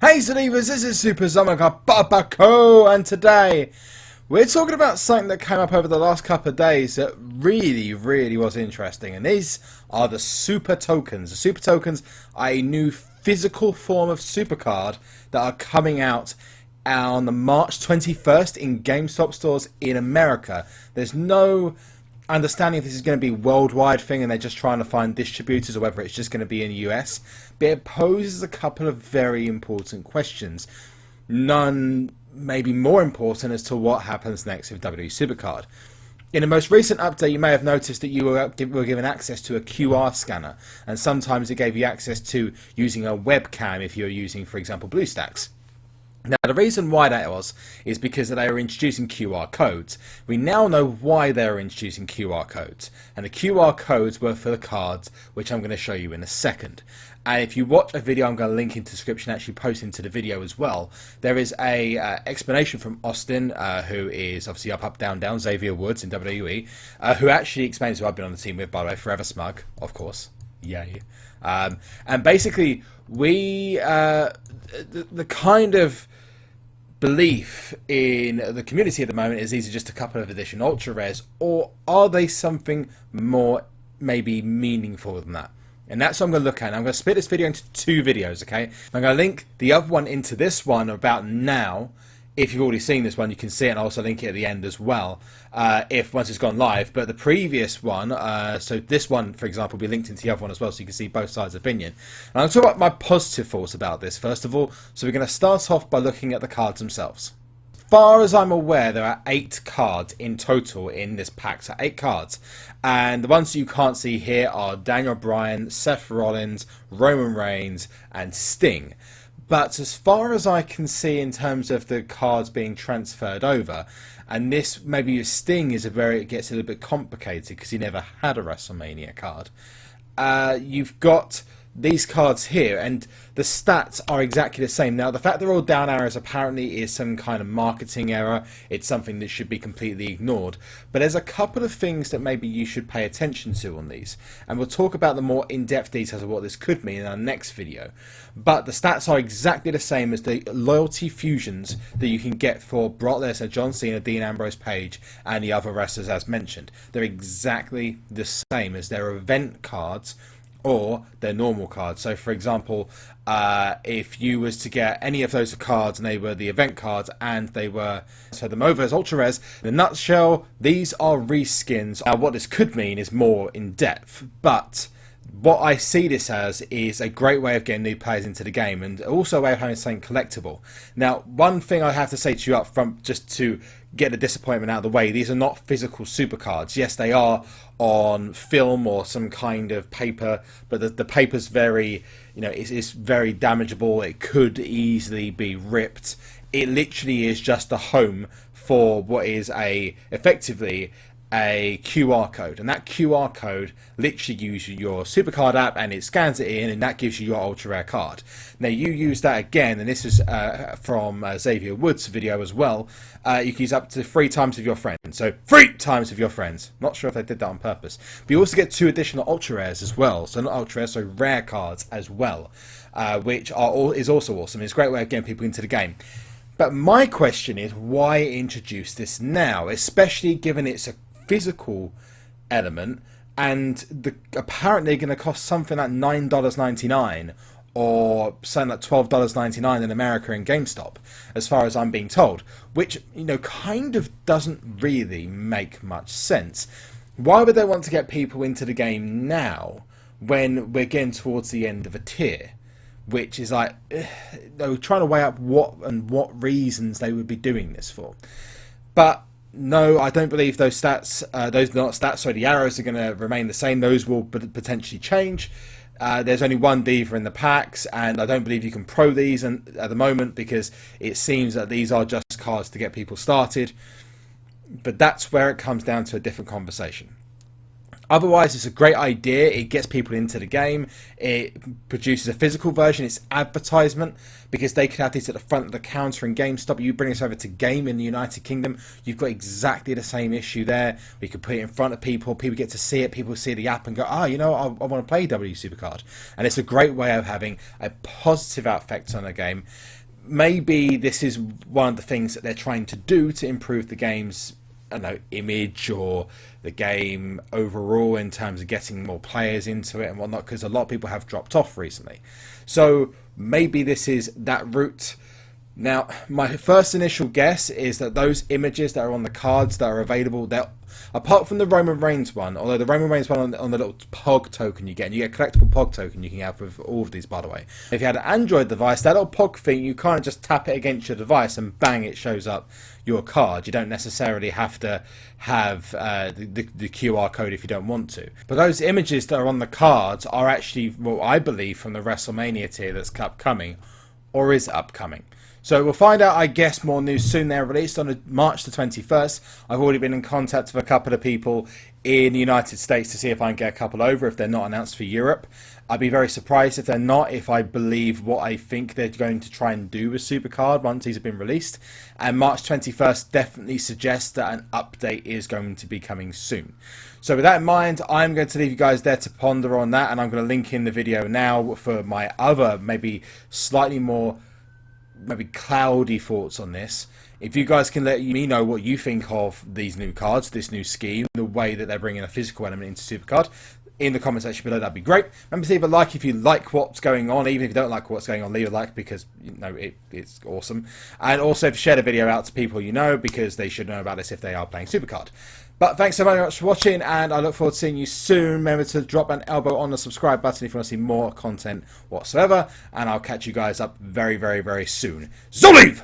Hey Believers, this is SuperZOMGBBQ, and today we're talking about something that came up over the last couple of days that really was interesting, and these are the Super Tokens. The Super Tokens are a new physical form of SuperCard that are coming out on the March 21st in GameStop stores in America. There's no understanding if this is going to be a worldwide thing and they're just trying to find distributors, or whether it's just going to be in the US, but it poses a couple of very important questions. None maybe more important as to what happens next with WWE SuperCard. In the most recent update, you may have noticed that you were given access to a QR scanner, and sometimes it gave you access to using a webcam if you're using, for example, BlueStacks. Now, the reason why that was is because they were introducing QR codes. We now know why they were introducing QR codes, and the QR codes were for the cards, which I'm going to show you in a second. And if you watch a video, I'm going to link into the description, actually post into the video as well. There is a explanation from Austin, who is obviously up, down, Xavier Woods in WWE, who actually explains who I've been on the team with, by the way, Forever Smug, of course. Yay. And basically, the kind of belief in the community at the moment is these are just a couple of edition ultra rares, or are they something more maybe meaningful than that? And that's what I'm going to look at. I'm going to split this video into two videos, okay? I'm going to link the other one into this one about now. If you've already seen this one, you can see it, and I'll also link it at the end as well, once it's gone live. But the previous one, so this one, for example, will be linked into the other one as well, so you can see both sides' opinion. And I'm going to talk about my positive thoughts about this, first of all. So we're going to start off by looking at the cards themselves. As far as I'm aware, there are 8 cards in total in this pack, so 8 cards. And the ones you can't see here are Daniel Bryan, Seth Rollins, Roman Reigns, and Sting. But as far as I can see in terms of the cards being transferred over, and this maybe with Sting is it gets a little bit complicated because he never had a WrestleMania card. You've got these cards here, and the stats are exactly the same. Now, the fact they're all down arrows apparently is some kind of marketing error. It's something that should be completely ignored. But there's a couple of things that maybe you should pay attention to on these, and we'll talk about the more in-depth details of what this could mean in our next video. But the stats are exactly the same as the loyalty fusions that you can get for Brock Lesnar, John Cena, Dean Ambrose, Page, and the other wrestlers as mentioned. They're exactly the same as their event cards or their normal cards. So for example, if you was to get any of those cards and they were the event cards and they were so them over as ultra rares, in a nutshell, these are reskins. Now what this could mean is more in depth, but what I see this as is a great way of getting new players into the game, and also a way of having something collectible. Now, one thing I have to say to you up front, just to get the disappointment out of the way, these are not physical supercards. Yes, they are on film or some kind of paper, but the paper's very, it's very damageable. It could easily be ripped. It literally is just a home for what is effectively a QR code, and that QR code literally uses your SuperCard app and it scans it in, and that gives you your ultra rare card. Now you use that again, and this is from Xavier Woods' video as well. You can use up to 3 times with your friends, so 3 times with your friends. Not sure if they did that on purpose, but you also get 2 additional ultra rares as well. So not ultra rares, so rare cards as well, which is also awesome. It's a great way of getting people into the game. But my question is, why introduce this now, especially given it's a physical element, and apparently going to cost something like $9.99 or something like $12.99 in America in GameStop, as far as I'm being told, which kind of doesn't really make much sense. Why would they want to get people into the game now when we're getting towards the end of a tier? Which is like, they're trying to weigh up what reasons they would be doing this for. But no, I don't believe those stats, the arrows are going to remain the same. Those will potentially change. There's only one diva in the packs, and I don't believe you can pro these at the moment, because it seems that these are just cards to get people started. But that's where it comes down to a different conversation. Otherwise, it's a great idea. It gets people into the game. It produces a physical version. It's advertisement, because they could have this at the front of the counter in GameStop. You bring this over to Game in the United Kingdom, you've got exactly the same issue there. We could put it in front of people. People get to see it. People see the app and go, you know, I want to play WWE SuperCard. And it's a great way of having a positive effect on a game. Maybe this is one of the things that they're trying to do to improve the game's, I don't know, image or the game overall in terms of getting more players into it and whatnot, because a lot of people have dropped off recently. So maybe this is that route. Now, my first initial guess is that those images that are on the cards that are available, they're, apart from the Roman Reigns one, although the Roman Reigns one on the little POG token you get, and you get a collectible POG token you can have with all of these, by the way. If you had an Android device, that little POG thing, you kind of just tap it against your device and bang, it shows up your card. You don't necessarily have to have the QR code if you don't want to. But those images that are on the cards are actually, well, I believe, from the WrestleMania tier that's upcoming, or is upcoming. So we'll find out, I guess, more news soon. They're released on March the 21st. I've already been in contact with a couple of people in the United States to see if I can get a couple over if they're not announced for Europe. I'd be very surprised if they're not, if I believe what I think they're going to try and do with SuperCard once these have been released. And March 21st definitely suggests that an update is going to be coming soon. So with that in mind, I'm going to leave you guys there to ponder on that, and I'm going to link in the video now for my other, maybe slightly more cloudy thoughts on this. If you guys can let me know what you think of these new cards, this new scheme, the way that they're bringing a physical element into SuperCard, in the comment section below, that'd be great. Remember to leave a like if you like what's going on. Even if you don't like what's going on, leave a like, because you know it's awesome. And also to share the video out to people you know, because they should know about this if they are playing SuperCard. But thanks so very much for watching, and I look forward to seeing you soon. Remember to drop an elbow on the subscribe button if you want to see more content whatsoever, and I'll catch you guys up very, very, very soon. So leave!